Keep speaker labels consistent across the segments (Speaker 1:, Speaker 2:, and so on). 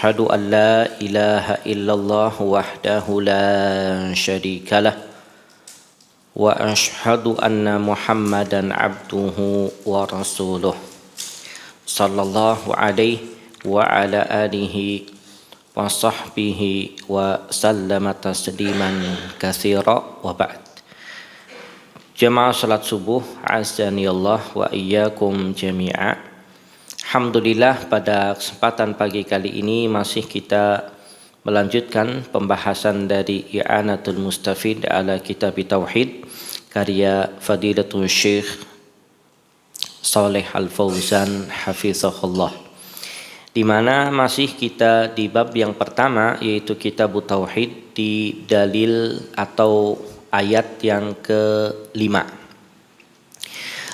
Speaker 1: أشهد أن لا إله إلا الله وحده لا شريك له وأشهد أن محمدا عبده ورسوله صلى الله عليه وعلى آله وصحبه وسلم تسليما كثيرا وبعد. Jemaah salat subuh, azani Allah wa iyyakum jami'a. Alhamdulillah, pada kesempatan pagi kali ini masih kita melanjutkan pembahasan dari I'anatul Mustafid ala Kitab Tauhid karya Fadilatul Syekh Shalih Al-Fauzan hafizahullah, di mana masih kita di bab yang pertama, yaitu Kitab Tauhid, di dalil atau ayat yang ke-5.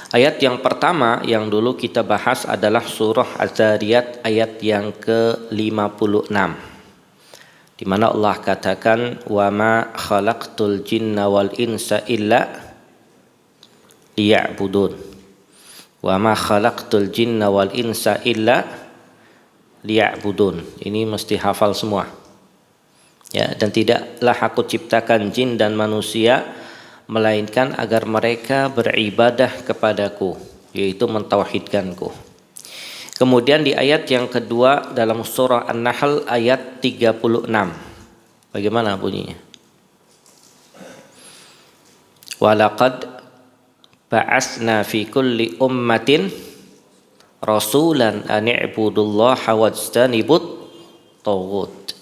Speaker 1: Ayat yang pertama yang dulu kita bahas adalah surah Az-Zariyat ayat yang ke-56, di mana Allah katakan, wa ma khalaqtul jinna wal insa illa liya'budun. Wa ma khalaqtul jinna wal insa illa liya'budun. Ini mesti hafal semua. Ya, dan tidaklah aku ciptakan jin dan manusia melainkan agar mereka beribadah kepadaku, yaitu mentauhidkanku. Kemudian di ayat yang kedua dalam surah An-Nahl ayat 36. Bagaimana bunyinya? Walaqad ba'atsna fi kulli ummatin rasulan an i'budullaha wajtanibut taghut.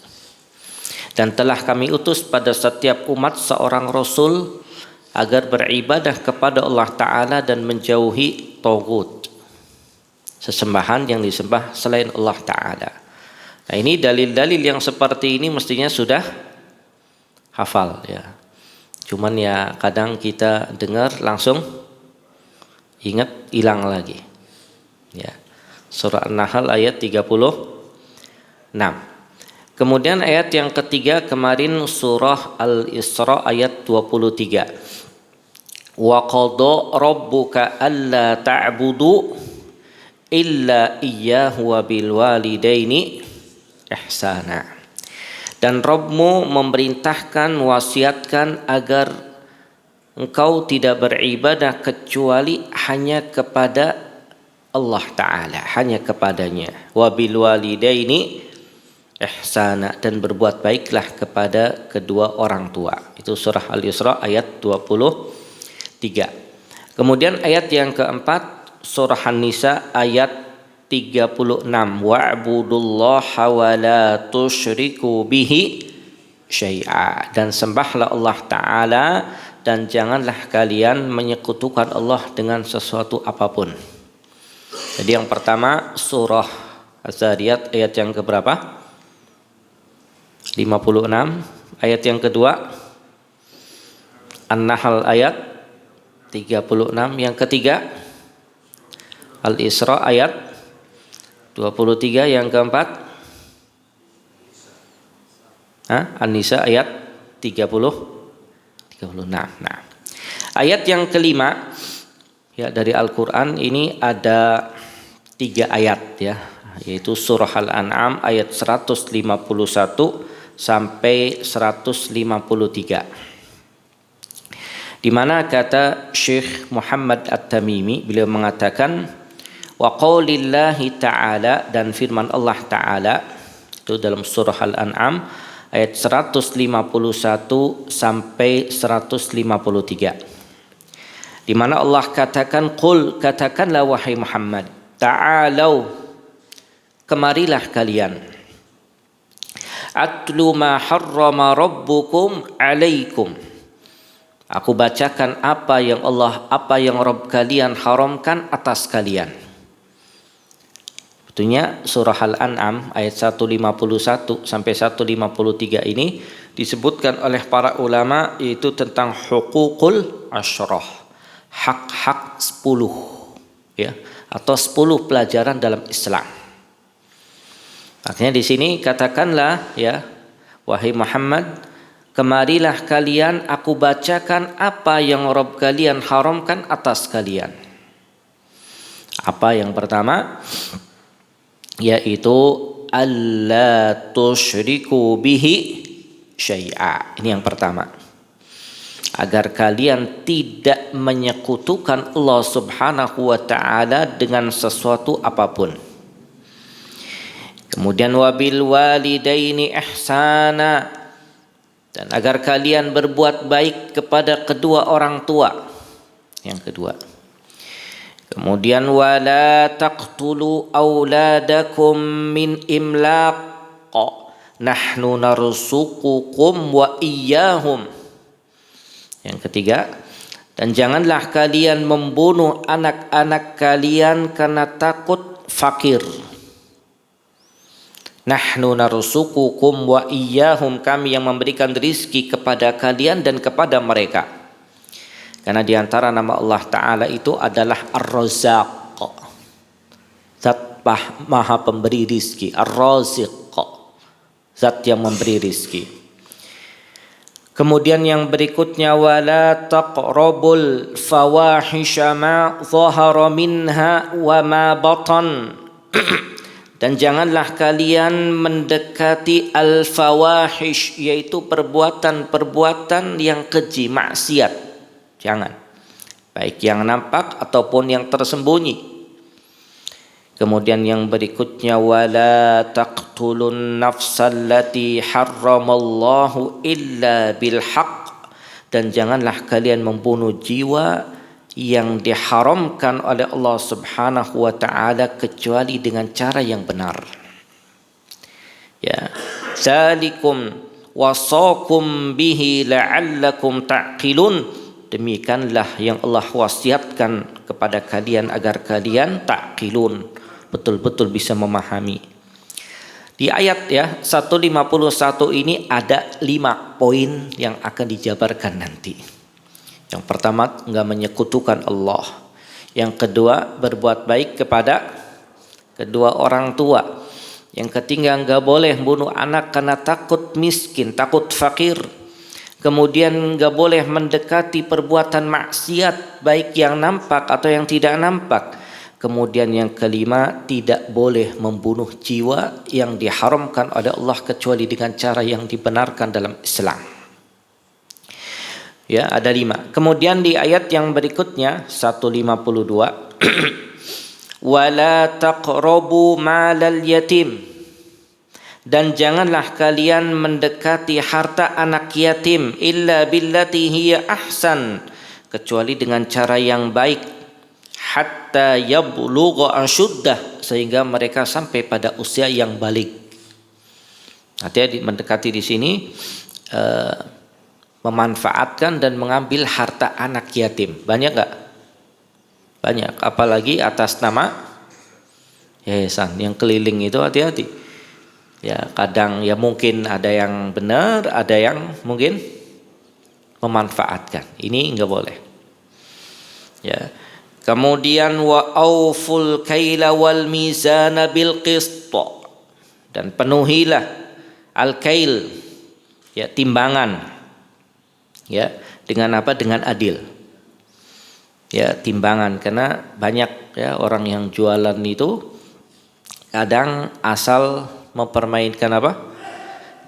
Speaker 1: Dan telah kami utus pada setiap umat seorang rasul agar beribadah kepada Allah Ta'ala dan menjauhi taghut, sesembahan yang disembah selain Allah Ta'ala. Nah, ini dalil-dalil yang seperti ini mestinya sudah hafal ya. Cuman ya kadang kita dengar langsung ingat, hilang lagi. Ya. Surah An-Nahl ayat 36. Kemudian ayat yang ketiga kemarin surah Al-Isra ayat 23. Wa qada rabbuka alla ta'budu illa iyyahu wa bil walidaini ihsana. Dan Rabbmu memerintahkan, wasiatkan agar engkau tidak beribadah kecuali hanya kepada Allah Ta'ala, hanya kepadanya. Wa bil walidaini ihsana, dan berbuat baiklah kepada kedua orang tua. Itu surah Al-Isra ayat 23. Kemudian ayat yang keempat surah An-Nisa ayat 36. Wa'budullaha wa la tusyriku bihi syai'a, dan sembahlah Allah Ta'ala dan janganlah kalian menyekutukan Allah dengan sesuatu apapun. Jadi yang pertama surah Az-Zariyat ayat yang keberapa? 56. Ayat yang kedua An-Nahl ayat 36. Yang ketiga Al-Isra ayat 23. Yang keempat An-Nisa ayat 36. Nah, ayat yang kelima ya dari Al-Quran ini ada 3 ayat ya, yaitu surah Al-An'am ayat 151 sampai 153, di mana kata Syekh Muhammad At-Tamimi, beliau mengatakan wa qaulillahi ta'ala, dan firman Allah Ta'ala itu dalam surah Al-An'am ayat 151 sampai 153, di mana Allah katakan, qul, katakanlah wahai Muhammad, ta'alau, kemarilah kalian, atlu ma harrama rabbukum alaikum, aku bacakan apa yang Rabb kalian haramkan atas kalian. Betulnya surah Al-An'am ayat 151 sampai 153 ini disebutkan oleh para ulama yaitu tentang huququl asyrah, hak-hak 10 ya, atau 10 pelajaran dalam Islam. Artinya di sini katakanlah ya, wahai Muhammad, kemarilah kalian, aku bacakan apa yang Rabb kalian haramkan atas kalian. Apa yang pertama? Yaitu alla tusyriku bihi syai'a. Ini yang pertama. Agar kalian tidak menyekutukan Allah Subhanahu wa taala dengan sesuatu apapun. Kemudian wabil walidaini ihsana, dan agar kalian berbuat baik kepada kedua orang tua. Yang kedua. Kemudian wala taqtulu auladakum min imlaq, nahnu narzuqukum wa iyyahum. Yang ketiga, dan janganlah kalian membunuh anak-anak kalian karena takut fakir. Nahnu narzuqukum wa iyyahum, kami yang memberikan rizki kepada kalian dan kepada mereka. Karena di antara nama Allah Ta'ala itu adalah Ar-Razzaq, Zat maha pemberi rizki. Ar-Raziq, Zat yang memberi rizki. Kemudian yang berikutnya wala taqrabul fawahisha ma dhahara minha wa ma batan. Dan janganlah kalian mendekati al-fawahish, yaitu perbuatan-perbuatan yang keji, maksiat. Jangan. Baik yang nampak ataupun yang tersembunyi. Kemudian yang berikutnya wala taqtulun nafsallati harramallahu illa bil haqq, dan janganlah kalian membunuh jiwa yang diharamkan oleh Allah Subhanahu wa taala kecuali dengan cara yang benar. Ya, zalikum wasaqum bihi la'allakum ta'qilun. Demikianlah yang Allah wasiatkan kepada kalian agar kalian ta'qilun, betul-betul bisa memahami. Di ayat 151 ini ada 5 poin yang akan dijabarkan nanti. Yang pertama, enggak menyekutukan Allah. Yang kedua, berbuat baik kepada kedua orang tua. Yang ketiga, enggak boleh bunuh anak karena takut miskin, takut fakir. Kemudian enggak boleh mendekati perbuatan maksiat, baik yang nampak atau yang tidak nampak. Kemudian yang kelima, tidak boleh membunuh jiwa yang diharamkan oleh Allah kecuali dengan cara yang dibenarkan dalam Islam. Ya, ada 5. Kemudian di ayat yang berikutnya 152 wala taqrabu malal yatim, dan janganlah kalian mendekati harta anak yatim illa billati hiya ahsan, kecuali dengan cara yang baik, hatta yablugha asyuddah, sehingga mereka sampai pada usia yang balik. Hati-hati mendekati di sini memanfaatkan dan mengambil harta anak yatim. Banyak enggak? Banyak, apalagi atas nama yayasan yang keliling itu, hati-hati. Ya, kadang ya mungkin ada yang benar, ada yang mungkin memanfaatkan. Ini enggak boleh. Ya. Kemudian wa auful kaila wal mizana bil qist, dan penuhilah al-kail, ya, timbangan, ya, dengan apa? Dengan adil. Ya, timbangan, karena banyak ya orang yang jualan itu kadang asal mempermainkan apa?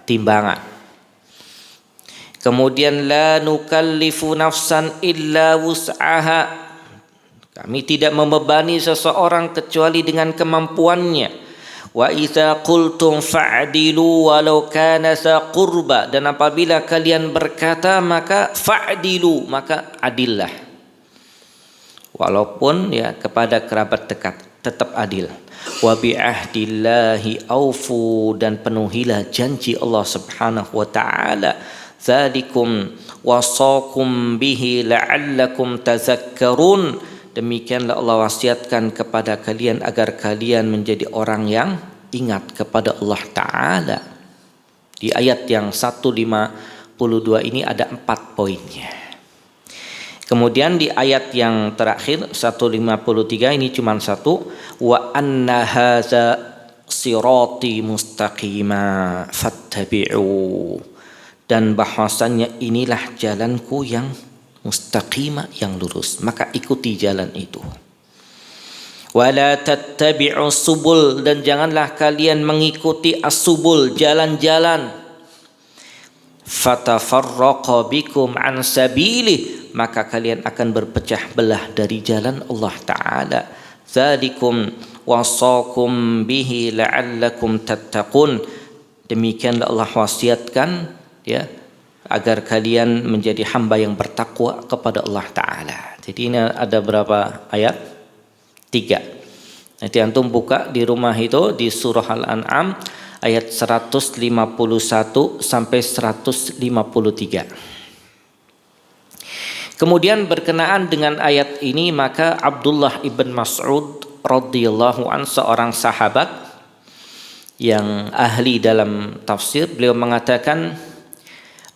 Speaker 1: Timbangan. Kemudian la nukallifu nafsan illa wus'aha, kami tidak membebani seseorang kecuali dengan kemampuannya. Wa idza qultum fa'dilu walau kana za qurba, dan apabila kalian berkata maka fa'dilu, maka adillah. Walaupun ya kepada kerabat dekat, tetap adil. Wa bi ahdillahi aufu, dan penuhilah janji Allah Subhanahu wa taala. Dzalikum wasaqum bihi la'allakum tazakkarun, demikianlah Allah wasiatkan kepada kalian agar kalian menjadi orang yang ingat kepada Allah Ta'ala. Di ayat yang 152 ini ada 4 poinnya. Kemudian di ayat yang terakhir 153 ini cuma 1, wa anna hadza sirati mustaqima fattabi'u, dan bahwasannya inilah jalanku yang mustaqimah, yang lurus, maka ikuti jalan itu. Wala tattabi'u subul, dan janganlah kalian mengikuti as-subul, jalan-jalan. Fatafarraqa bikum an sabilih, maka kalian akan berpecah belah dari jalan Allah Ta'ala. Dzalikum wasaqum bihi la'allakum tattaqun, demikianlah Allah wasiatkan ya agar kalian menjadi hamba yang bertakwa kepada Allah Ta'ala. Jadi ini ada berapa ayat? 3. Nanti antum buka di rumah itu di surah Al-An'am ayat 151 sampai 153. Kemudian berkenaan dengan ayat ini, maka Abdullah ibn Mas'ud radhiyallahu an, seorang sahabat yang ahli dalam tafsir, beliau mengatakan,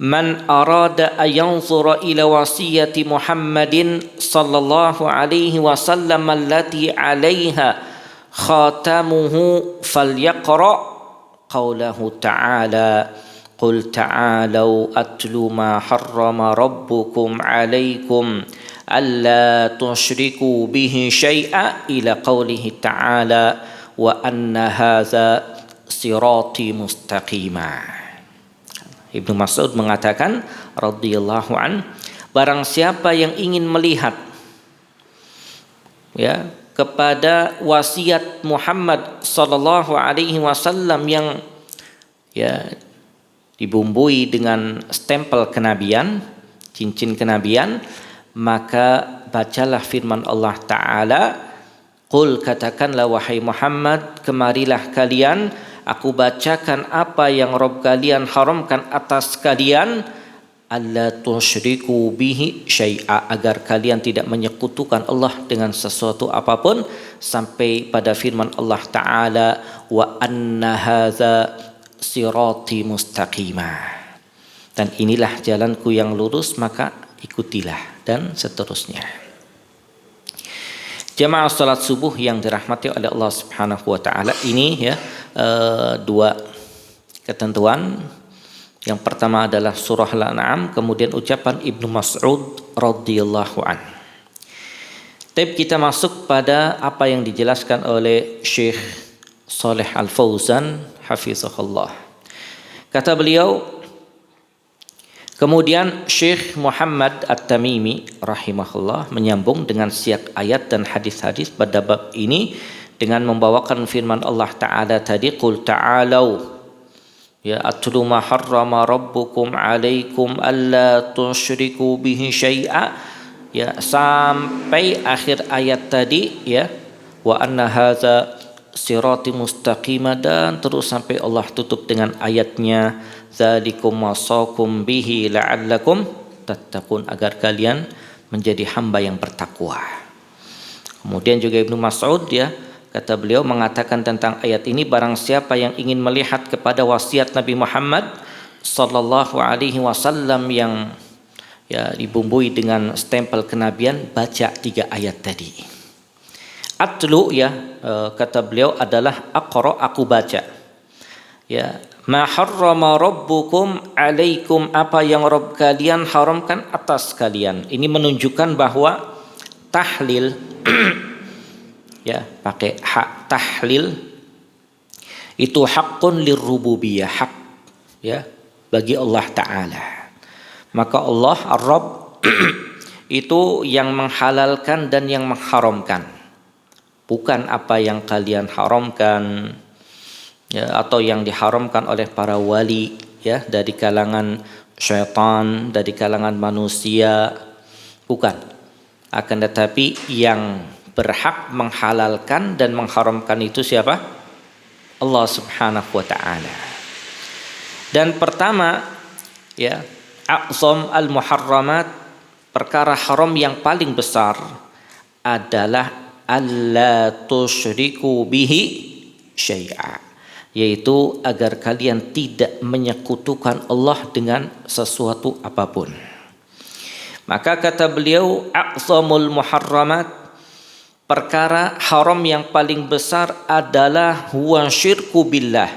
Speaker 1: man arada ayanzura ila wasiyati Muhammadin sallallahu alaihi wasallam allati alaiha khatamuhu falyaqra qawlahu ta'ala qul ta'alau atlu ma harrama rabbukum alaikum alla tusyriku bihi syai'a ila qawlihi ta'ala wa anna hadza sirati mustaqima. Ibnu Mas'ud mengatakan radhiyallahu an, barang siapa yang ingin melihat ya kepada wasiat Muhammad sallallahu alaihi wasallam yang ya dibumbui dengan stempel kenabian, cincin kenabian, maka bacalah firman Allah Ta'ala, qul, katakanlah wahai Muhammad, kemarilah kalian, aku bacakan apa yang Rabb kalian haramkan atas kalian, alla tusyriku bihi syai'a, agar kalian tidak menyekutukan Allah dengan sesuatu apapun, sampai pada firman Allah Ta'ala, wa anna hadza sirati mustaqimah, dan inilah jalanku yang lurus, maka ikutilah, dan seterusnya. Jamaah salat subuh yang dirahmati oleh Allah Subhanahu wa taala, ini ya dua ketentuan. Yang pertama adalah surah Al-An'am, kemudian ucapan Ibnu Mas'ud radhiyallahu an. Tapi kita masuk pada apa yang dijelaskan oleh Syekh Shalih Al-Fauzan hafizahullah. Kata beliau, kemudian Syekh Muhammad At-Tamimi rahimahullah menyambung dengan siyak ayat dan hadis-hadis pada bab ini dengan membawakan firman Allah Ta'ala tadi, qul ta'alau ya atlu ma harrama rabbukum alaikum alla tusyriku bihi syai'a, ya sampai akhir ayat tadi ya, wa anna hadza sirati mustaqimah, dan terus sampai Allah tutup dengan ayatnya dzalikum wasaqum bihi la'allakum tattaqun, agar kalian menjadi hamba yang bertakwa. Kemudian juga Ibnu Mas'ud ya, kata beliau mengatakan tentang ayat ini, barang siapa yang ingin melihat kepada wasiat Nabi Muhammad sallallahu alaihi wasallam yang ya dibumbui dengan stempel kenabian, baca 3 ayat tadi. Atlu ya, kata beliau adalah aqra, aku baca. Ya, ma harrama rabbukum alaikum, apa yang Rabb kalian haramkan atas kalian. Ini menunjukkan bahwa tahlil ya pakai hak tahlil itu haqqun lirrububiyah, hak ya bagi Allah Ta'ala. Maka Allah Ar-Rabb itu yang menghalalkan dan yang mengharamkan, bukan apa yang kalian haramkan ya, atau yang diharamkan oleh para wali ya dari kalangan syaitan, dari kalangan manusia, bukan. Akan tetapi yang berhak menghalalkan dan mengharamkan itu siapa? Allah Subhanahu wa taala. Dan pertama ya, a'zam al-muharramat, perkara haram yang paling besar adalah alla tusyriku bihi syai'a, yaitu agar kalian tidak menyekutukan Allah dengan sesuatu apapun. Maka kata beliau, a'zamul muharramat, perkara haram yang paling besar adalah huwa syirku billah,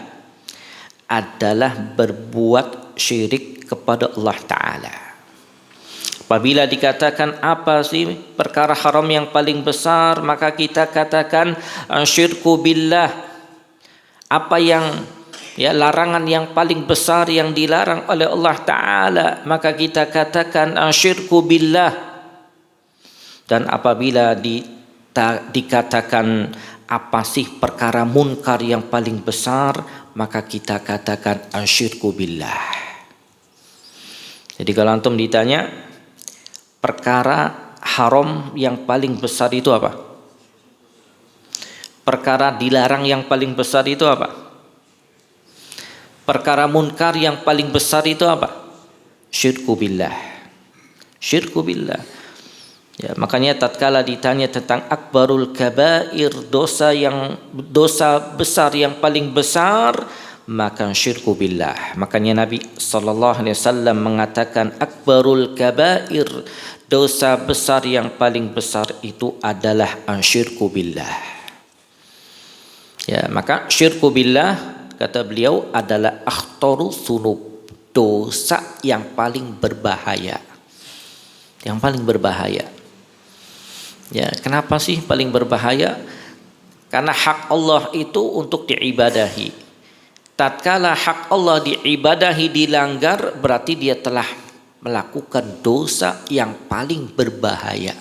Speaker 1: adalah berbuat syirik kepada Allah Ta'ala. Apabila dikatakan apa sih perkara haram yang paling besar, maka kita katakan syirku billah. Apa yang larangan yang paling besar yang dilarang oleh Allah Ta'ala, maka kita katakan syirku billah. Dan apabila dikatakan apa sih perkara munkar yang paling besar, maka kita katakan syirku billah. Jadi kalau antum ditanya perkara haram yang paling besar itu apa? Perkara dilarang yang paling besar itu apa? Perkara munkar yang paling besar itu apa? Syirku billah. Syirku billah. Ya, makanya tatkala ditanya tentang akbarul kabair, dosa besar yang paling besar, maka syirku billah. Makanya Nabi sallallahu alaihi wasallam mengatakan akbarul kabair, dosa besar yang paling besar itu adalah syirku billah. Ya, maka syirku billah kata beliau adalah akhtaru sunub, dosa yang paling berbahaya. Yang paling berbahaya. Ya, kenapa sih paling berbahaya? Karena hak Allah itu untuk diibadahi. Tatkala hak Allah diibadahi dilanggar, berarti dia telah melakukan dosa yang paling berbahaya.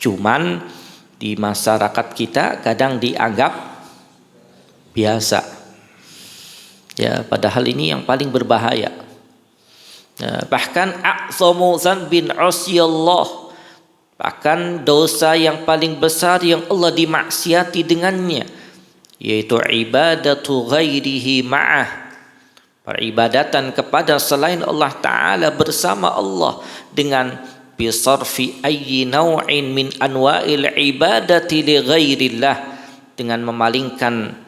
Speaker 1: Cuman di masyarakat kita kadang dianggap biasa. Ya, padahal ini yang paling berbahaya. Ya, bahkan a'zamu dzanbin usiyallah. Bahkan dosa yang paling besar yang Allah dimaksiati dengannya, yaitu ibadatu ghairihi ma'ah. Peribadatan kepada selain Allah Ta'ala bersama Allah dengan bisarfi ayyi naw'in min anwa'il ibadati li ghairillah, dengan memalingkan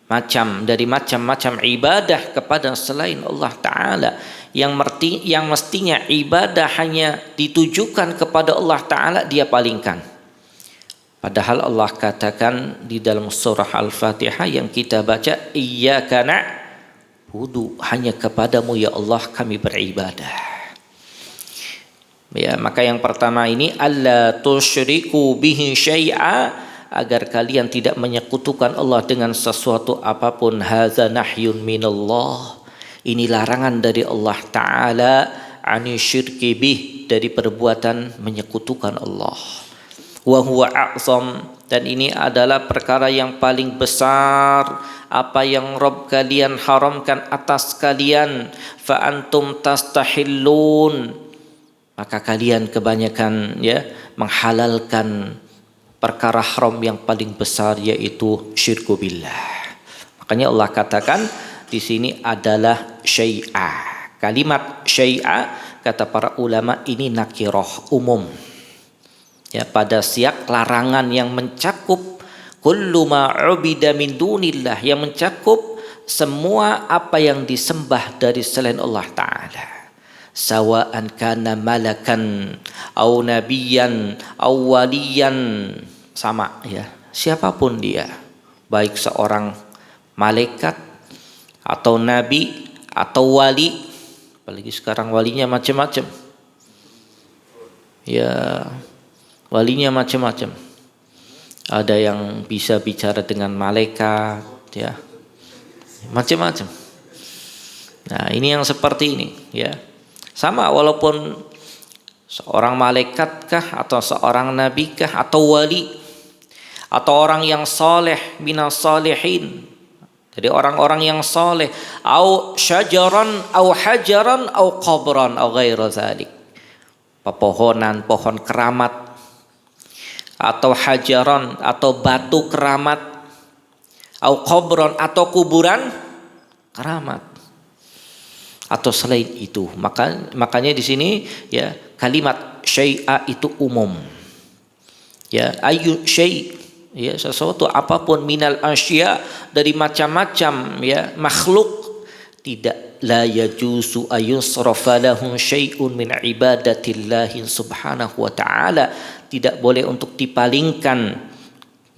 Speaker 1: macam-macam ibadah kepada selain Allah Ta'ala, yang mestinya ibadah hanya ditujukan kepada Allah Ta'ala, dia palingkan. Padahal Allah katakan di dalam surah Al-Fatihah yang kita baca, iyyaka na'budu, hanya kepadamu ya Allah kami beribadah. Ya, maka yang pertama ini alla tusyriku bihi syai'a, agar kalian tidak menyekutukan Allah dengan sesuatu apapun. Hadza nahyun minallah, ini larangan dari Allah Ta'ala, ani syirki bih, dari perbuatan menyekutukan Allah. Wa huwa a'zam, dan ini adalah perkara yang paling besar. Apa yang Rabb kalian haramkan atas kalian, fa antum tastahillun, maka kalian kebanyakan menghalalkan perkara haram yang paling besar, yaitu syirku billah. Makanya Allah katakan di sini adalah syai'a. Kalimat syai'a kata para ulama ini nakirah, umum. Ya, pada siyak larangan yang mencakup kullu ma ubida min dunillah, yang mencakup semua apa yang disembah dari selain Allah Ta'ala. Sawa'an kana malakan au nabiyan au waliyan, sama ya, siapapun dia, baik seorang malaikat atau nabi atau wali, apalagi sekarang walinya macam-macam. Ya, walinya macam-macam. Ada yang bisa bicara dengan malaikat, ya, macam-macam. Nah, ini yang seperti ini, ya. Sama, walaupun seorang malaikat kah, atau seorang nabi kah, atau wali, atau orang yang saleh minas salihin, jadi orang-orang yang saleh, au syajaran au hajaran au qabran au ghairu dzalik, pepohonan, pohon keramat, atau hajaran atau batu keramat, au qabran atau kuburan keramat, atau selain itu. Makanya di sini ya, kalimat syai'a itu umum. Ya, ayu syai', ya, sesuatu apapun, minal asya, dari macam-macam ya makhluk, tidak la yajuzu ayusrafa lahum syai'un min ibadatillahi subhanahu wa ta'ala, tidak boleh untuk dipalingkan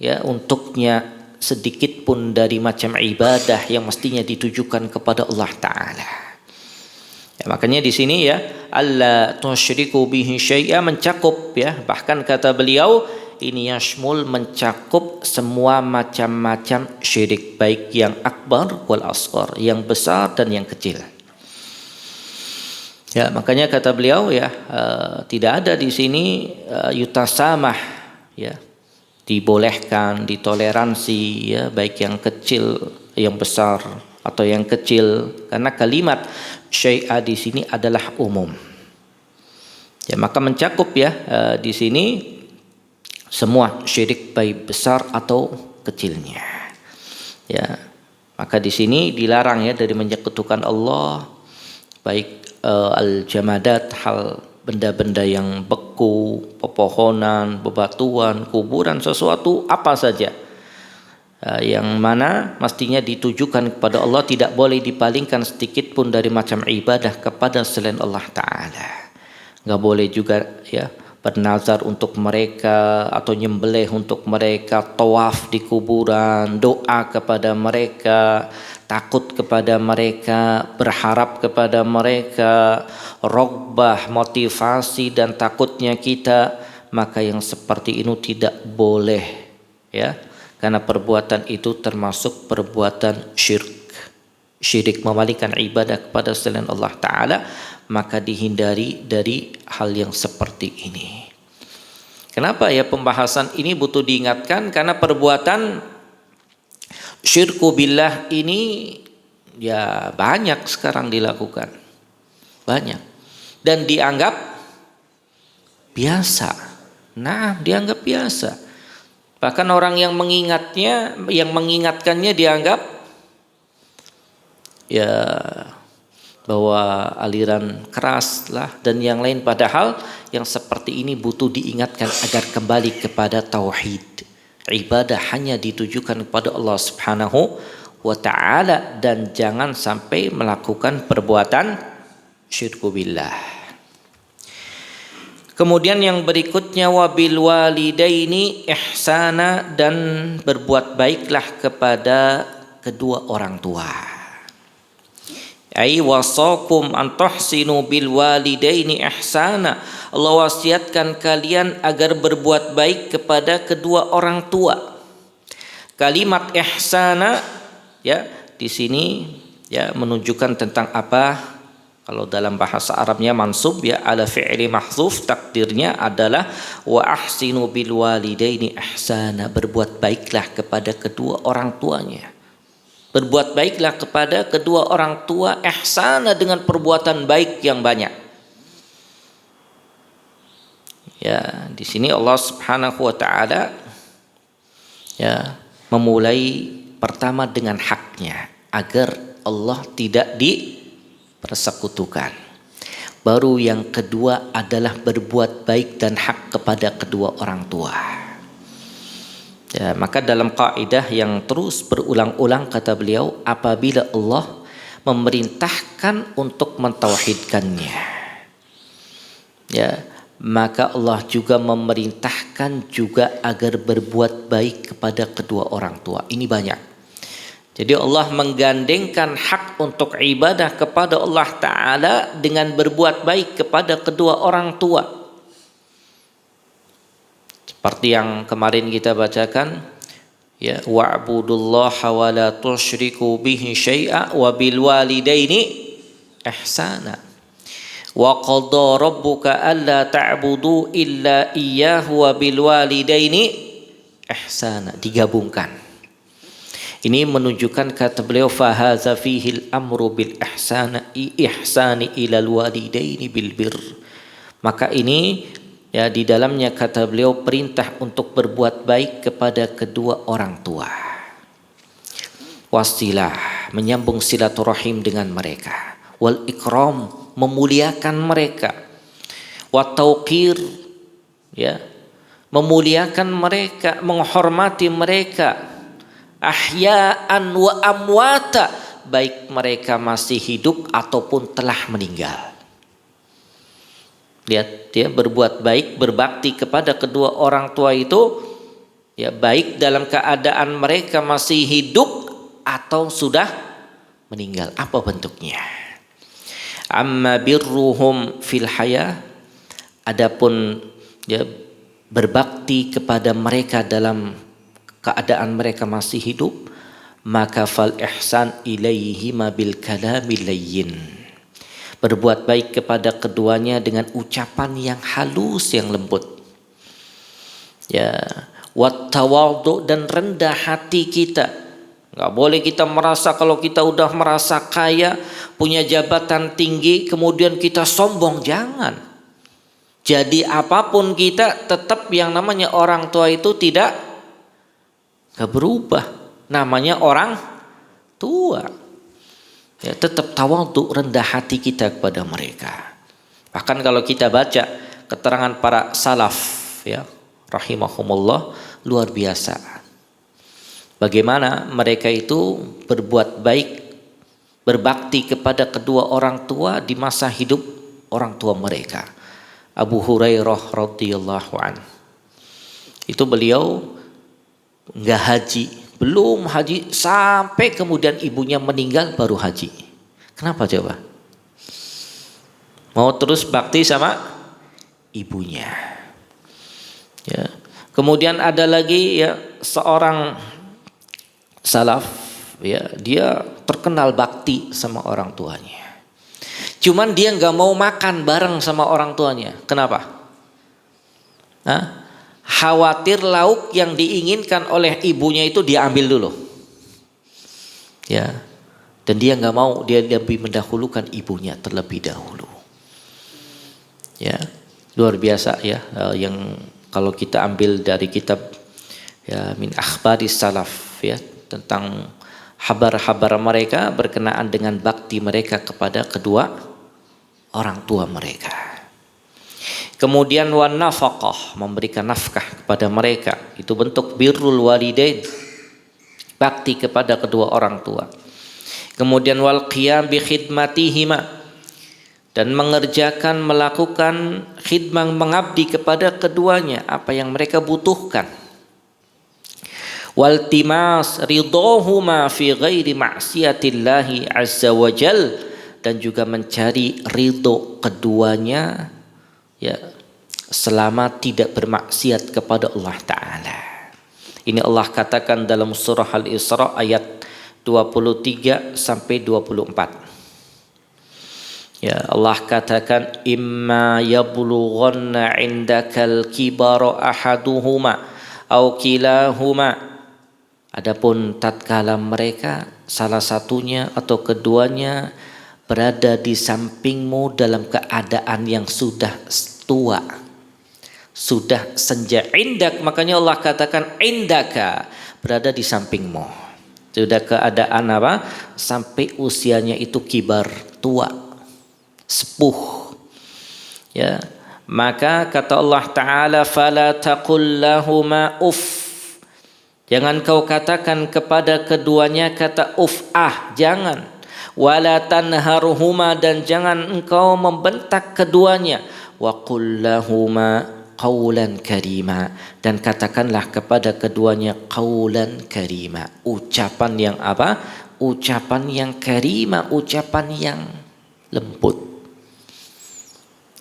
Speaker 1: ya untuknya sedikit pun dari macam ibadah yang mestinya ditujukan kepada Allah Ta'ala. Ya, makanya di sini ya alla tusyriku bihi syai'a mencakup ya, bahkan kata beliau ini yashmul mencakup semua macam-macam syirik, baik yang akbar wal asghar, yang besar dan yang kecil. Ya, makanya kata beliau ya tidak ada di sini yutasamah ya, dibolehkan, ditoleransi ya, baik yang kecil, yang besar atau yang kecil, karena kalimat syai'a di sini adalah umum. Ya, maka mencakup ya di sini semua syirik baik besar atau kecilnya. Ya, maka di sini dilarang ya dari menyekutukan Allah, baik al-jamadat, hal benda-benda yang beku, pepohonan, bebatuan, kuburan, sesuatu apa saja yang mana mestinya ditujukan kepada Allah, tidak boleh dipalingkan sedikit pun dari macam ibadah kepada selain Allah Ta'ala. Nggak boleh juga ya bernazar untuk mereka atau nyembelih untuk mereka, tawaf di kuburan, doa kepada mereka, takut kepada mereka, berharap kepada mereka, rogbah, motivasi dan takutnya kita, maka yang seperti ini tidak boleh ya, karena perbuatan itu termasuk perbuatan syirik, memalingkan ibadah kepada selain Allah Ta'ala, maka dihindari dari hal yang seperti ini. Kenapa ya pembahasan ini butuh diingatkan? Karena perbuatan syirku billah ini ya banyak sekarang dilakukan, banyak, dan dianggap biasa. Nah, dianggap biasa. Bahkan orang yang mengingatkannya dianggap ya bahwa aliran keras lah dan yang lain, padahal yang seperti ini butuh diingatkan agar kembali kepada tauhid. Ibadah hanya ditujukan kepada Allah Subhanahu wa ta'ala dan jangan sampai melakukan perbuatan syirku billah. Kemudian yang berikutnya wabil walidaini ihsana, dan berbuat baiklah kepada kedua orang tua. Ai wasakum an tuhsinu bil walidaini ihsana. Allah wasiatkan kalian agar berbuat baik kepada kedua orang tua. Kalimat ihsana ya di sini ya menunjukkan tentang apa? Kalau dalam bahasa Arabnya mansub ya ala fi'li mahdzuf, takdirnya adalah wa ahsinu bil walidaini ihsana, berbuat baiklah kepada kedua orang tuanya. Berbuat baiklah kepada kedua orang tua ihsana dengan perbuatan baik yang banyak. Ya, di sini Allah Subhanahu wa taala ya memulai pertama dengan haknya agar Allah tidak dipersekutukan. Baru yang kedua adalah berbuat baik dan hak kepada kedua orang tua. Ya, maka dalam kaidah yang terus berulang-ulang kata beliau, apabila Allah memerintahkan untuk mentauhidkannya, ya, maka Allah juga memerintahkan juga agar berbuat baik kepada kedua orang tua. Ini banyak. Jadi Allah menggandengkan hak untuk ibadah kepada Allah Ta'ala dengan berbuat baik kepada kedua orang tua. Seperti yang kemarin kita bacakan ya, wa'budullaha wa la tusyriku bihi syai'a wa bil walidaini ihsana wa qadha rabbuka alla ta'budu illa iyyahu wa bil walidaini ihsana, digabungkan. Ini menunjukkan kata beliau fahaza fihil amru bil ihsani ilal walidaini bil bir. Maka ini ya di dalamnya kata beliau perintah untuk berbuat baik kepada kedua orang tua. Wasilah, menyambung silaturahim dengan mereka. Wal ikram, memuliakan mereka. Wa tauqir, ya, memuliakan mereka, menghormati mereka. Ahya'an wa amwata, baik mereka masih hidup ataupun telah meninggal. Lihat ya, berbuat baik, berbakti kepada kedua orang tua itu ya baik dalam keadaan mereka masih hidup atau sudah meninggal. Apa bentuknya? Amma birruhum fil hayah, adapun ya berbakti kepada mereka dalam keadaan mereka masih hidup, maka fal ihsan ilaihima bil kalamil layyin, berbuat baik kepada keduanya dengan ucapan yang halus, yang lembut. Ya, wat tawadhu, dan rendah hati kita. Enggak boleh kita merasa kalau kita udah merasa kaya, punya jabatan tinggi, kemudian kita sombong, jangan. Jadi apapun kita, tetap yang namanya orang tua itu tidak berubah. Namanya orang tua. Ya, tetap tawadhu, rendah hati kita kepada mereka. Bahkan kalau kita baca keterangan para salaf, ya, rahimahumullah, luar biasa. Bagaimana mereka itu berbuat baik, berbakti kepada kedua orang tua di masa hidup orang tua mereka. Abu Hurairah radhiyallahu an, itu beliau nggak haji, belum haji sampai kemudian ibunya meninggal baru haji. Kenapa coba? Mau terus bakti sama ibunya. Ya. Kemudian ada lagi ya seorang salaf, ya, dia terkenal bakti sama orang tuanya. Cuman dia nggak mau makan bareng sama orang tuanya. Kenapa? Khawatir lauk yang diinginkan oleh ibunya itu diambil dulu. Ya, dan dia nggak mau, dia lebih mendahulukan ibunya terlebih dahulu. Ya, luar biasa ya, yang kalau kita ambil dari kitab ya min akhbaris salaf, ya, tentang habar-habar mereka berkenaan dengan bakti mereka kepada kedua orang tua mereka. Kemudian wan nafaqah, memberikan nafkah kepada mereka, itu bentuk birrul walidain, bakti kepada kedua orang tua. Kemudian wal qiyam bi khidmatihima, dan mengerjakan, melakukan khidmah, mengabdi kepada keduanya apa yang mereka butuhkan. Waltimas ridhohuma fi ghairi ma'siyatillahi azza wajal, dan juga mencari ridho keduanya, ya, selama tidak bermaksiat kepada Allah Ta'ala. Ini Allah katakan dalam surah Al-Isra ayat 23 sampai 24. Ya, Allah katakan imma yablughanna indakal kibara ahaduhuma aw kilahuma. Adapun tatkala mereka salah satunya atau keduanya berada di sampingmu dalam keadaan yang sudah tua, sudah senja, indak, makanya Allah katakan indaka, berada di sampingmu, sudah keadaan apa? Sampai usianya itu kibar, tua, sepuh. Ya, maka kata Allah Ta'ala, fala taqul lahuma uff, jangan kau katakan kepada keduanya kata jangan. Wala tanharhuma, dan jangan engkau membentak keduanya. Wa qul lahuma qawlan karima, dan katakanlah kepada keduanya qawlan karima, ucapan yang apa? Ucapan yang karima, ucapan yang lembut.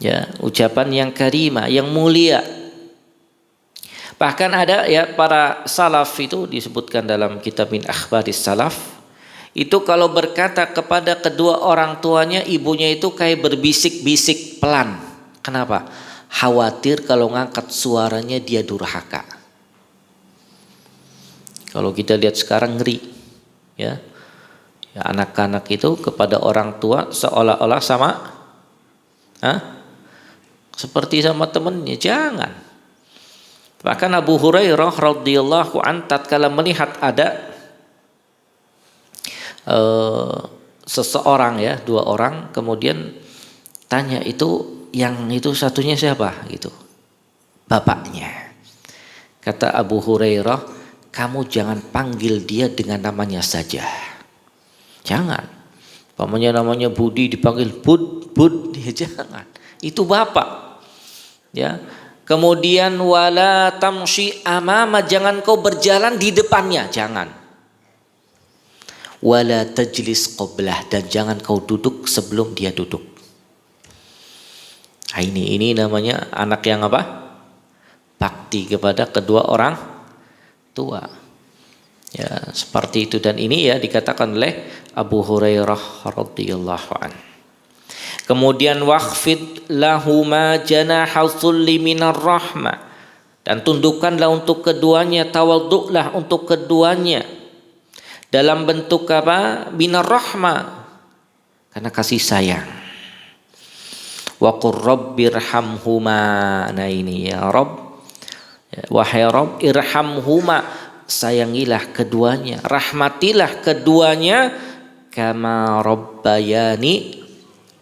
Speaker 1: Ya, ucapan yang karima, yang mulia. Bahkan ada ya para salaf itu disebutkan dalam kitab min akhbaris salaf, itu kalau berkata kepada kedua orang tuanya, ibunya itu kayak berbisik-bisik pelan. Kenapa? Khawatir kalau ngangkat suaranya dia durhaka. Kalau kita lihat sekarang ngeri, ya, ya, anak-anak itu kepada orang tua seolah-olah sama, seperti sama temannya. Jangan. Bahkan Abu Hurairah radhiyallahu an tatkala melihat ada seseorang, ya, dua orang, kemudian tanya, itu yang itu satunya siapa? Gitu. Bapaknya. Kata Abu Hurairah, kamu jangan panggil dia dengan namanya saja. Jangan. Namanya Budi dipanggil Bud, ya jangan. Itu bapak. Ya. Kemudian wala tamshi amama, jangan kau berjalan di depannya, jangan. Wala tajlis qablah, dan jangan kau duduk sebelum dia duduk. Nah, ini namanya anak yang apa? Bakti kepada kedua orang tua. Ya, seperti itu, dan ini ya dikatakan oleh Abu Hurairah radhiyallahu an. Kemudian wakhfid lahuma janaha dhulli minar rahmah, dan tundukkanlah untuk keduanya, tawaduklah untuk keduanya dalam bentuk apa? Minar rahmah, karena kasih sayang. Wa qur rabbirhamhuma, nah ini ya Rabb, wahai Rabb, irhamhuma, sayangilah keduanya, rahmatilah keduanya, kama rabbayani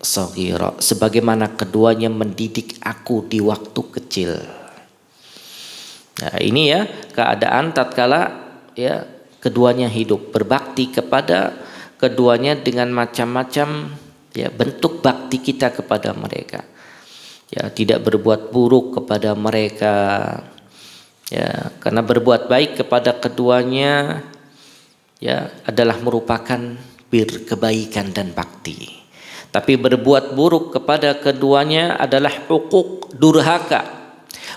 Speaker 1: shaghira, sebagaimana keduanya mendidik aku di waktu kecil. Nah, ini ya keadaan tatkala ya keduanya hidup, berbakti kepada keduanya dengan macam-macam ya bentuk bakti kita kepada mereka. Ya, tidak berbuat buruk kepada mereka. Ya, karena berbuat baik kepada keduanya ya adalah merupakan kebaikan dan bakti. Tapi berbuat buruk kepada keduanya adalah uquq, durhaka.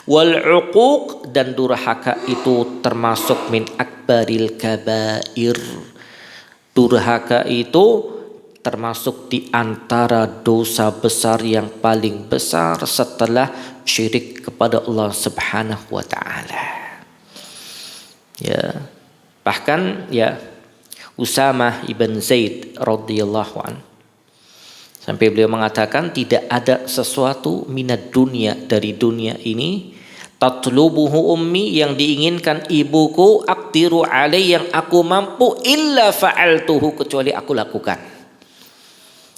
Speaker 1: Wal uquq, dan durhaka itu termasuk min akbaril kabair. Durhaka itu termasuk di antara dosa besar yang paling besar setelah syirik kepada Allah Subhanahu wa taala. Ya. Bahkan ya Usamah ibn Zaid radhiyallahu an, sampai beliau mengatakan tidak ada sesuatu minad dunia, dari dunia ini, tatlubuhu ummi, yang diinginkan ibuku, aqdiru alai, yang aku mampu, illa fa'altuhu, kecuali aku lakukan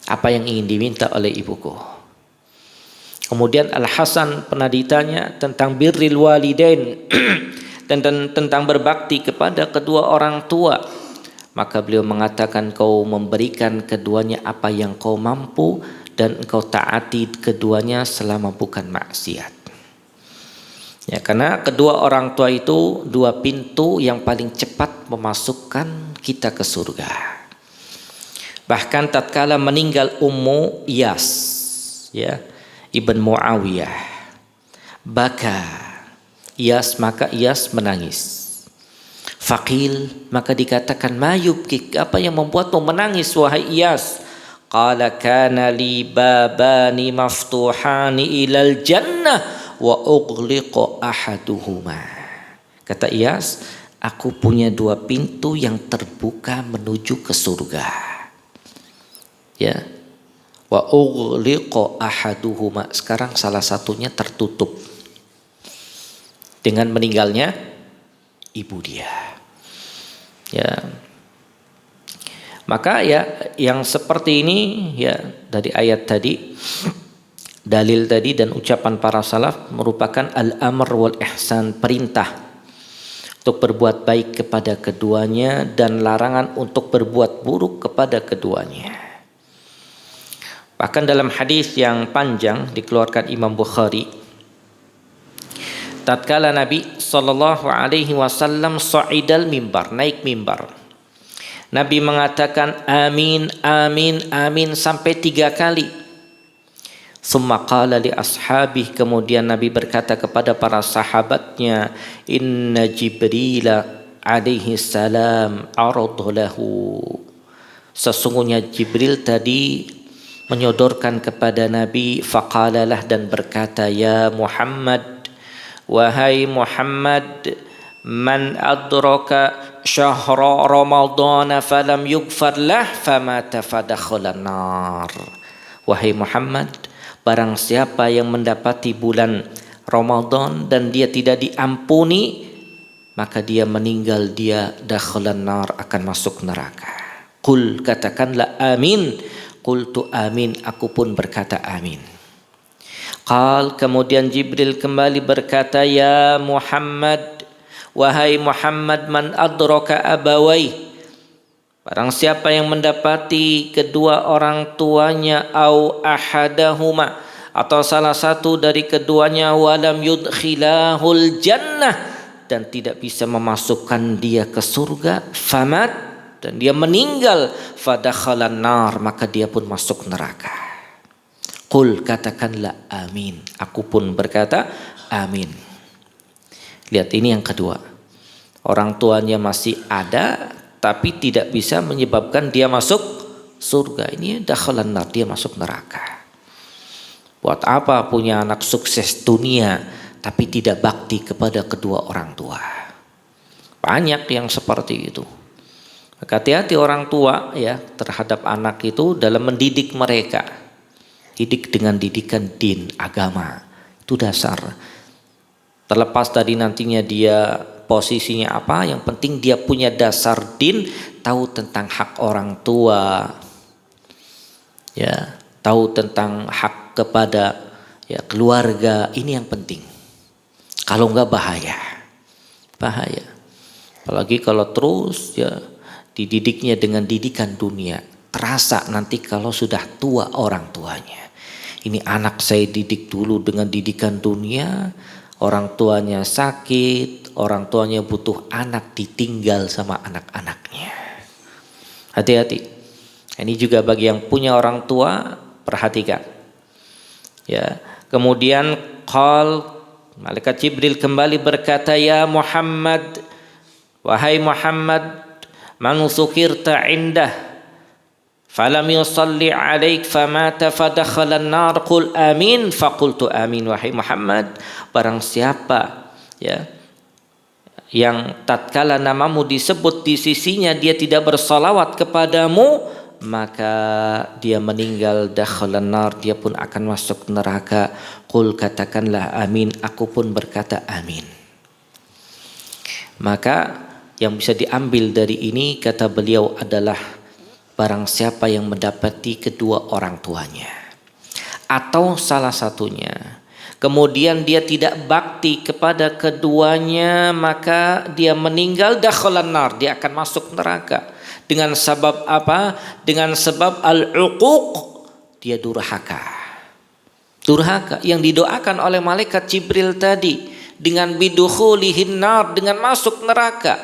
Speaker 1: apa yang ingin diminta oleh ibuku. Kemudian Al Hasan pernah ditanya tentang birril walidain dan tentang berbakti kepada kedua orang tua, maka beliau mengatakan, kau memberikan keduanya apa yang kau mampu, dan engkau taati keduanya selama bukan maksiat. Ya, karena kedua orang tua itu dua pintu yang paling cepat memasukkan kita ke surga. Bahkan tatkala meninggal Ummu Iyas ya Ibn Muawiyah, baka Iyas, maka Iyas menangis. Faqil, maka dikatakan, ma yubkik, apa yang membuatmu menangis wahai Iyas? Qala kana li babani maftuhani ilal jannah wa ughliqa ahaduhuma. Kata Iyas, aku punya dua pintu yang terbuka menuju ke surga. Ya, wa ughliqa ahaduhuma, sekarang salah satunya tertutup dengan meninggalnya ibu dia. Ya, maka ya yang seperti ini ya, dari ayat tadi, dalil tadi dan ucapan para salaf merupakan al-amr wal ihsan, perintah untuk berbuat baik kepada keduanya dan larangan untuk berbuat buruk kepada keduanya. Bahkan dalam hadis yang panjang dikeluarkan Imam Bukhari, tatkala Nabi sallallahu alaihi wasallam sa'idal mimbar, naik mimbar, Nabi mengatakan amin amin amin sampai 3 kali. Summa qala li ashabih, kemudian Nabi berkata kepada para sahabatnya, inna Jibril alaihi salam arada lahu, sesungguhnya Jibril tadi menyodorkan kepada Nabi, faqalalah, dan berkata, ya Muhammad, wahai Muhammad, man adraka syahra ramadhana falam yughfar lah famata fadakhalan nar. Wahai Muhammad, barang siapa yang mendapati bulan Ramadan dan dia tidak diampuni, maka dia meninggal, dia dakhalan nar, akan masuk neraka. Qul, katakanlah amin. Qultu amin, aku pun berkata amin. Qal, kemudian Jibril kembali berkata, ya Muhammad, wahai Muhammad, man adraka abawai, barang siapa yang mendapati kedua orang tuanya, au ahadahuma, atau salah satu dari keduanya, walam yudkhilahul jannah, dan tidak bisa memasukkan dia ke surga, famat, dan dia meninggal, fadakhalan nar, maka dia pun masuk neraka. Qul, katakanlah amin. Aku pun berkata amin. Lihat, ini yang kedua. Orang tuanya masih ada tapi tidak bisa menyebabkan dia masuk surga. Ini dakhalan nar, dia masuk neraka. Buat apa punya anak sukses dunia tapi tidak bakti kepada kedua orang tua? Banyak yang seperti itu. Hati-hati orang tua ya terhadap anak itu dalam mendidik mereka. Didik dengan didikan din, agama. Itu dasar. Terlepas dari nantinya dia posisinya apa, yang penting dia punya dasar din, tahu tentang hak orang tua. Ya, tahu tentang hak kepada ya keluarga, ini yang penting. Kalau enggak bahaya. Bahaya. Apalagi kalau terus ya dididiknya dengan didikan dunia, terasa nanti kalau sudah tua orang tuanya. Ini anak saya didik dulu dengan didikan dunia, orang tuanya sakit, orang tuanya butuh anak, ditinggal sama anak-anaknya. Hati-hati. Ini juga bagi yang punya orang tua, perhatikan. Ya, kemudian malaikat Jibril kembali berkata, ya Muhammad, wahai Muhammad, man dzukirta indah falam yusalli alaik famata fadakhala an-nar qul amin faqultu amin. Wahai Muhammad, barang siapa ya yang tatkala namamu disebut di sisinya dia tidak bersalawat kepadamu, maka dia meninggal, dakhalan nar, dia pun akan masuk neraka. Qul, katakanlah amin, aku pun berkata amin. Maka yang bisa diambil dari ini, kata beliau, adalah barang siapa yang mendapati kedua orang tuanya atau salah satunya, kemudian dia tidak bakti kepada keduanya, maka dia meninggal, dakhalan nar, dia akan masuk neraka. Dengan sebab apa? Dengan sebab al-uquq, dia durhaka. Durhaka yang didoakan oleh malaikat Jibril tadi dengan bidukhulihin nar, dengan masuk neraka.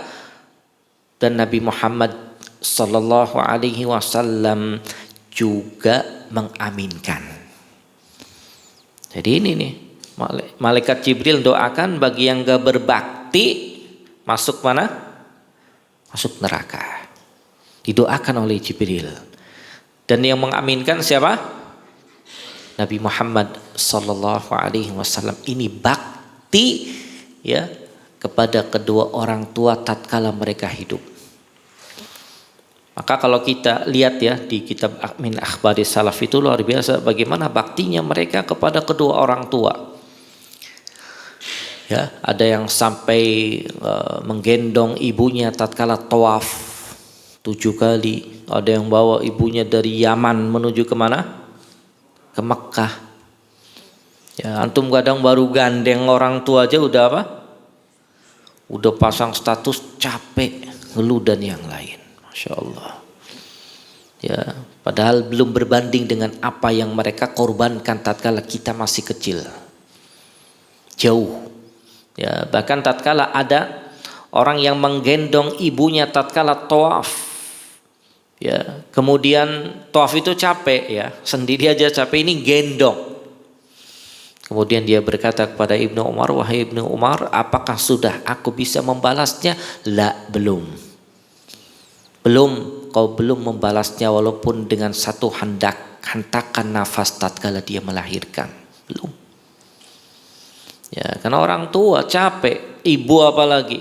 Speaker 1: Dan Nabi Muhammad sallallahu alaihi wasallam juga mengaminkan. Jadi ini nih, malaikat Jibril doakan bagi yang gak berbakti masuk mana? Masuk neraka. Didoakan oleh Jibril. Dan yang mengaminkan siapa? Nabi Muhammad sallallahu alaihi wasallam. Ini bakti ya kepada kedua orang tua tatkala mereka hidup. Maka kalau kita lihat ya di kitab Min Akhbari Salaf itu luar biasa bagaimana baktinya mereka kepada kedua orang tua. Ya, ada yang sampai menggendong ibunya tatkala tawaf 7 kali. Ada yang bawa ibunya dari Yaman menuju kemana? Ke Mekkah. Ya, antum kadang baru gandeng orang tua aja udah apa? Udah pasang status capek, ngeluh dan yang lain. Masya Allah. Ya, padahal belum berbanding dengan apa yang mereka korbankan tatkala kita masih kecil. Jauh. Ya, bahkan tatkala ada orang yang menggendong ibunya tatkala tawaf. Ya, kemudian tawaf itu capek ya, sendiri aja capek, ini gendong. Kemudian dia berkata kepada Ibnu Umar, wahai Ibnu Umar, apakah sudah aku bisa membalasnya? La, belum. Kau belum membalasnya walaupun dengan satu hentakan nafas tatkala dia melahirkan. Belum. Ya, karena orang tua capek, ibu apalagi.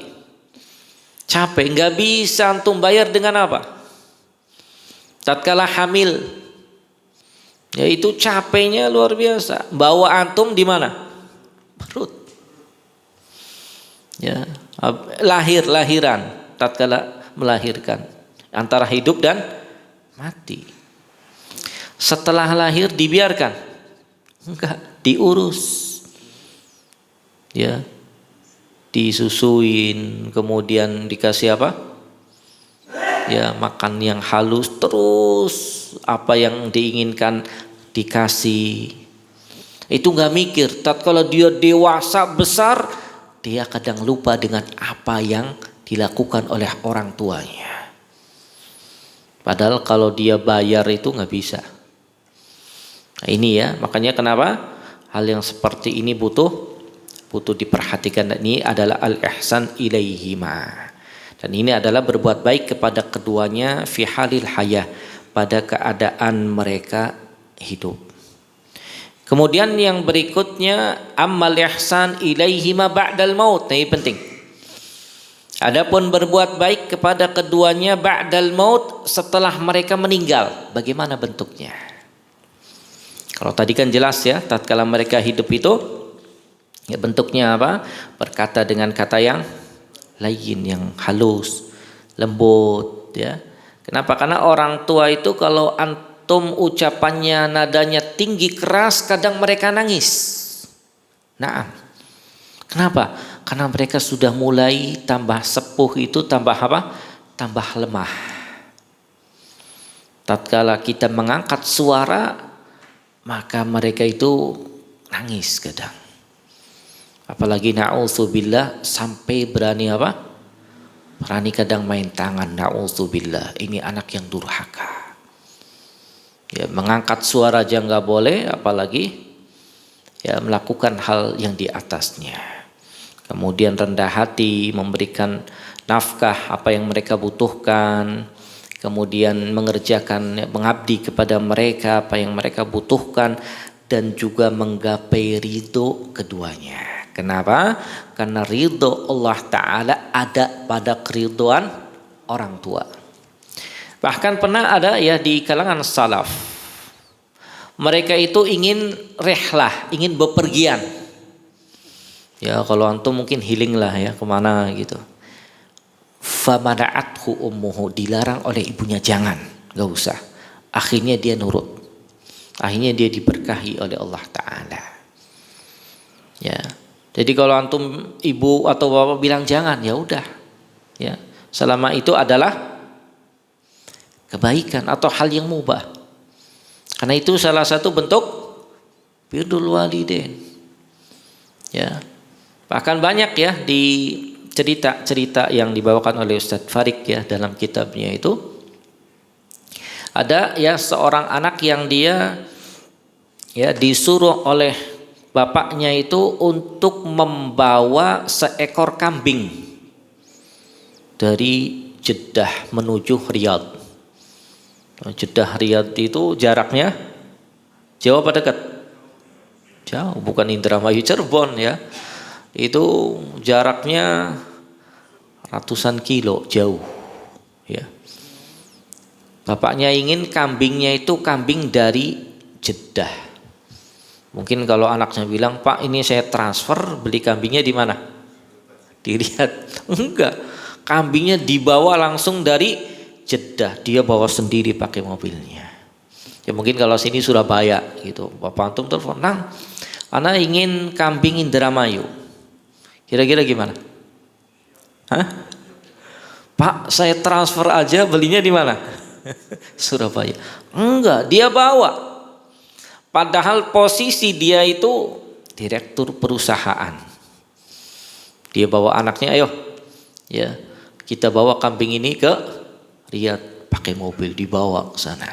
Speaker 1: Capek, nggak bisa antum bayar dengan apa? Tatkala hamil. Ya itu capeknya luar biasa. Bawa antum di mana? Perut. Ya, lahiran tatkala melahirkan. Antara hidup dan mati. Setelah lahir dibiarkan? Enggak, diurus. Ya. Disusuin, kemudian dikasih apa? Ya, makan yang halus, terus apa yang diinginkan dikasih. Itu nggak mikir. Tatkala dia dewasa besar, dia kadang lupa dengan apa yang dilakukan oleh orang tuanya. Padahal kalau dia bayar itu nggak bisa. Nah, ini ya, makanya kenapa hal yang seperti ini butuh diperhatikan. Dan ini adalah al-ihsan ilaihima. Dan ini adalah berbuat baik kepada keduanya fi halil hayah, pada keadaan mereka hidup. Kemudian yang berikutnya ammal ihsan ilaihima ba'dal maut. Nah, ini penting. Adapun berbuat baik kepada keduanya ba'dal maut, setelah mereka meninggal, bagaimana bentuknya? Kalau tadi kan jelas ya, tatkala mereka hidup itu ya bentuknya apa? Berkata dengan kata yang lain, yang halus, lembut ya. Kenapa? Karena orang tua itu kalau antum ucapannya nadanya tinggi keras, kadang mereka nangis. Nah, kenapa? Karena mereka sudah mulai tambah sepuh itu, tambah apa? Tambah lemah. Tatkala kita mengangkat suara, maka mereka itu nangis kadang. Apalagi na'udzubillah sampai berani apa? Berani kadang main tangan, na'udzubillah. Ini anak yang durhaka. Ya, mengangkat suara aja nggak boleh, apalagi ya melakukan hal yang di atasnya. Kemudian rendah hati, memberikan nafkah apa yang mereka butuhkan. Kemudian mengerjakan, mengabdi kepada mereka apa yang mereka butuhkan, dan juga menggapai ridho keduanya. Kenapa? Karena ridho Allah Ta'ala ada pada keridhoan orang tua. Bahkan pernah ada ya di kalangan salaf, mereka itu ingin rehlah, ingin bepergian. Ya kalau antum mungkin healing lah ya, kemana gitu. Famana'athu ummuhu, dilarang oleh ibunya, jangan, gak usah. Akhirnya dia nurut, akhirnya dia diberkahi oleh Allah Ta'ala. Ya, jadi kalau antum ibu atau bapak bilang jangan, ya udah, ya selama itu adalah kebaikan atau hal yang mubah. Karena itu salah satu bentuk birrul walidain. Ya, bahkan banyak ya di cerita-cerita yang dibawakan oleh Ustadz Farid ya dalam kitabnya itu, ada ya seorang anak yang dia ya disuruh oleh bapaknya itu untuk membawa seekor kambing dari Jeddah menuju Riyadh. Jeddah Riyadh itu jaraknya jauh apa dekat? Jauh, bukan Indramayu Cirebon ya. Itu jaraknya ratusan kilo, jauh ya. Bapaknya ingin kambingnya itu kambing dari Jeddah. Mungkin kalau anaknya bilang, "Pak, ini saya transfer, beli kambingnya di mana?" Di Riyadh. Enggak, kambingnya dibawa langsung dari Jeddah, dia bawa sendiri pakai mobilnya. Ya mungkin kalau sini Surabaya gitu, bapak antum telepon, "Nang, ana ingin kambing Indramayu." Kira-kira gimana? Hah? "Pak, saya transfer aja, belinya di mana?" Surabaya. Enggak, dia bawa. Padahal posisi dia itu direktur perusahaan. Dia bawa anaknya, "Ayo, ya kita bawa kambing ini ke Riyadh," pakai mobil dibawa ke sana.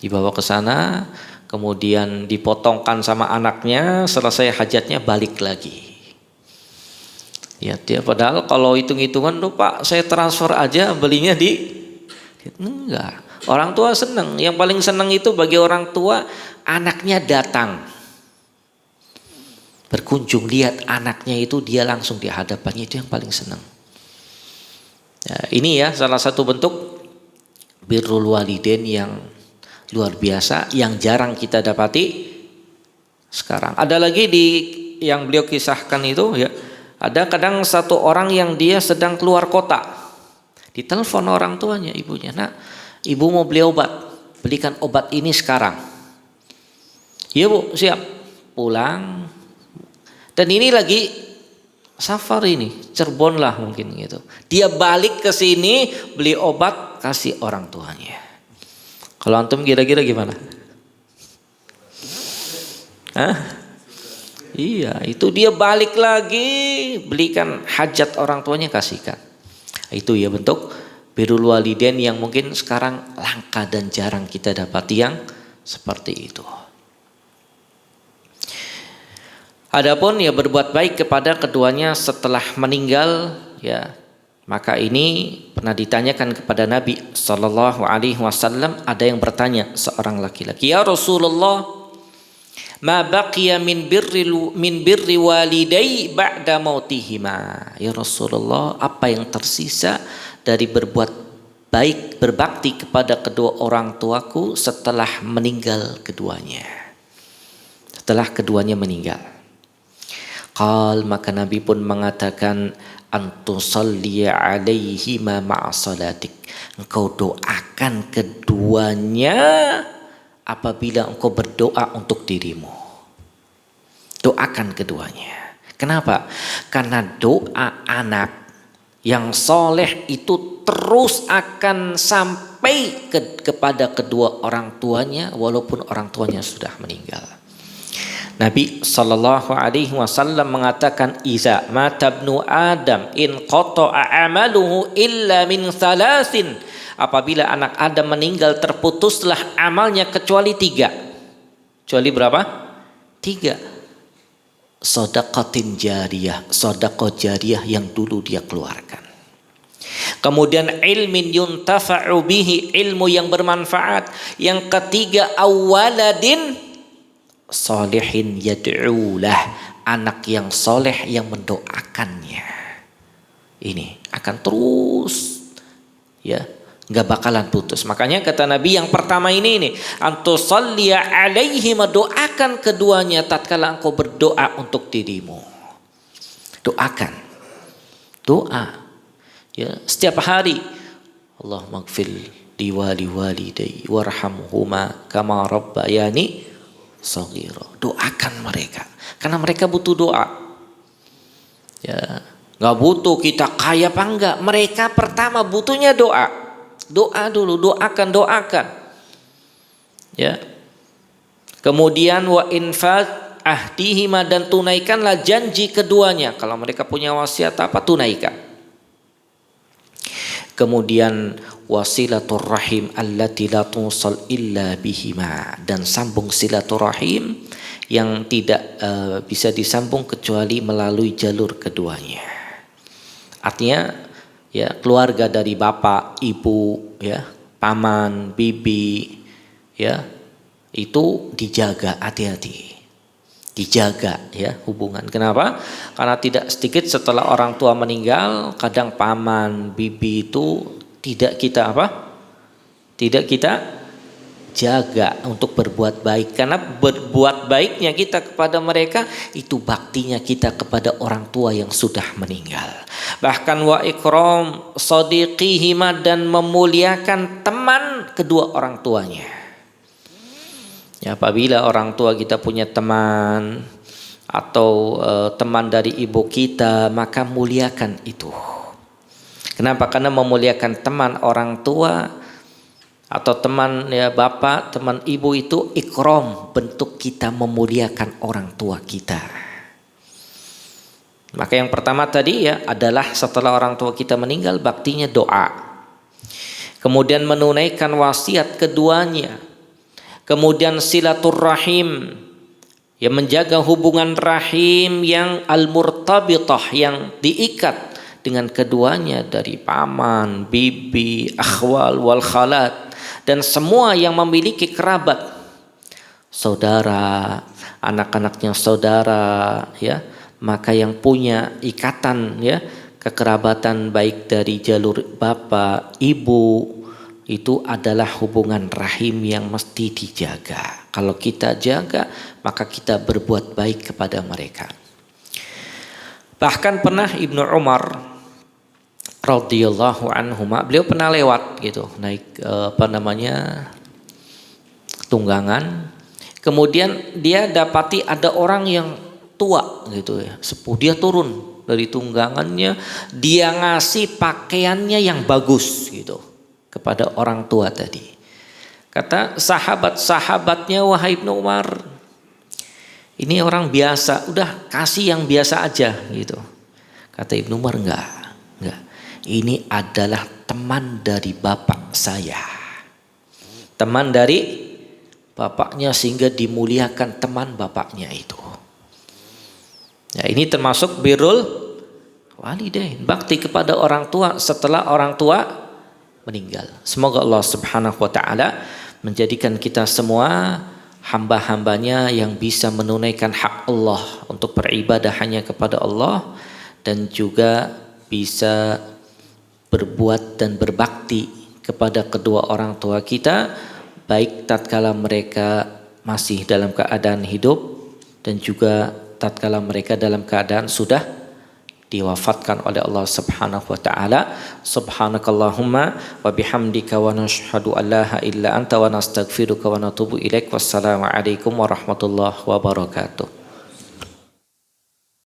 Speaker 1: Dibawa ke sana, kemudian dipotongkan sama anaknya, selesai hajatnya balik lagi. Ya, dia padahal kalau hitung-hitungan tuh, "Pak, saya transfer aja, belinya di..." Enggak. Orang tua senang. Yang paling senang itu bagi orang tua, anaknya datang berkunjung, lihat anaknya itu, dia langsung di hadapannya, itu yang paling senang. Ya, ini ya salah satu bentuk birrul walidain yang luar biasa, yang jarang kita dapati sekarang. Ada lagi di yang beliau kisahkan itu ya, ada kadang satu orang yang dia sedang keluar kota, ditelepon orang tuanya, ibunya, "Nak, ibu mau beli obat, belikan obat ini sekarang." "Iya Bu, siap." Pulang, dan ini lagi safar, ini Cirebon lah mungkin gitu. Dia balik ke sini beli obat, kasih orang tuanya. Kalau antum kira-kira gimana? Hah? Iya, itu dia balik lagi, belikan hajat orang tuanya, kasihkan. Itu ya bentuk birrul walidain yang mungkin sekarang langka dan jarang kita dapati yang Seperti itu. Adapun ya berbuat baik kepada keduanya setelah meninggal, ya maka ini pernah ditanyakan kepada Nabi Sallallahu Alaihi Wasallam. Ada yang bertanya, seorang laki-laki, ya Rasulullah, ma baqiya min birri walidai ba'da mautihima. Ya Rasulullah, apa yang tersisa dari berbuat baik, berbakti kepada kedua orang tuaku setelah meninggal keduanya? Setelah keduanya meninggal. Qal, maka Nabi pun mengatakan, antusalli alaihi ma ma'a salatik. Engkau doakan keduanya apabila engkau berdoa untuk dirimu. Doakan keduanya. Kenapa? Karena doa anak yang soleh itu terus akan sampai kepada kedua orang tuanya walaupun orang tuanya sudah meninggal. Nabi sallallahu alaihi wasallam mengatakan, iza mata ibnu Adam in qata'a amaluhu illa min salasin. Apabila anak Adam meninggal, terputuslah amalnya kecuali 3. Kecuali berapa? 3. Shadaqatin jariyah, sedekah jariyah yang dulu dia keluarkan. Kemudian ilmin yuntafa'u bihi, ilmu yang bermanfaat. Yang ketiga, awaladin solihin yad'ulah, anak yang soleh yang mendoakannya. Ini akan terus, ya, nggak bakalan putus. Makanya kata Nabi yang pertama ini antusalli alaihi, doakan keduanya tatkala engkau berdoa untuk dirimu. Doakan, doa, ya, setiap hari. Allahumma ighfir li walidayya warhamhuma kama rabbayani shaghira. Doakan mereka karena mereka butuh doa. Ya, nggak butuh kita kaya apa enggak. Mereka pertama butuhnya doa. Doa dulu, doakan. Ya. Kemudian wa infaq ahdihima, dan tunaikanlah janji keduanya. Kalau mereka punya wasiat apa, tunaikan. Kemudian wasilaturrahim allati la tusal illa bihima, dan sambung silaturahim yang tidak bisa disambung kecuali melalui jalur keduanya. Artinya, ya, keluarga dari bapak, ibu, ya, paman, bibi, ya, itu dijaga, hati-hati. Dijaga, ya, hubungan. Kenapa? Karena tidak sedikit setelah orang tua meninggal, kadang paman, bibi itu tidak kita jaga untuk berbuat baik. Karena berbuat baiknya kita kepada mereka itu baktinya kita kepada orang tua yang sudah meninggal. Bahkan wa ikram sadiqihima, dan memuliakan teman kedua orang tuanya. Ya, apabila orang tua kita punya teman atau teman dari ibu kita, maka muliakan itu. Kenapa? Karena memuliakan teman orang tua atau teman, ya, bapak, teman ibu itu ikram, bentuk kita memuliakan orang tua kita. Maka yang pertama tadi, ya, adalah setelah orang tua kita meninggal, baktinya doa. Kemudian menunaikan wasiat keduanya. Kemudian silaturrahim, ya, menjaga hubungan rahim yang al-murtabitah, yang diikat dengan keduanya dari paman, bibi, akhwal, wal khalat, dan semua yang memiliki kerabat, saudara, anak-anaknya saudara, ya, maka yang punya ikatan, ya, kekerabatan baik dari jalur bapak, ibu, itu adalah hubungan rahim yang mesti dijaga. Kalau kita jaga, maka kita berbuat baik kepada mereka. Bahkan pernah Ibnu Umar radhiyallahu anhuma, beliau pernah lewat gitu, naik tunggangan. Kemudian dia dapati ada orang yang tua gitu, ya, sepuh. Dia turun dari tunggangannya, dia ngasih pakaiannya yang bagus gitu kepada orang tua tadi. Kata sahabat-sahabatnya, wahai Ibnu Umar, ini orang biasa, udah kasih yang biasa aja gitu. Kata Ibnu Umar, enggak. Ini adalah teman dari bapak saya. Teman dari bapaknya sehingga dimuliakan teman bapaknya itu. Ya, ini termasuk birrul walidain, bakti kepada orang tua setelah orang tua meninggal. Semoga Allah Subhanahu wa taala menjadikan kita semua hamba-hambanya yang bisa menunaikan hak Allah untuk beribadah hanya kepada Allah, dan juga bisa berbuat dan berbakti kepada kedua orang tua kita, baik tatkala mereka masih dalam keadaan hidup dan juga tatkala mereka dalam keadaan sudah diwafatkan oleh Allah Subhanahu wa taala. Subhanakallahumma wa bihamdika wa nashhadu an la ilaha illa anta wa nastaghfiruka wa natubu ilaik. Wassalamu alaikum warahmatullahi wabarakatuh.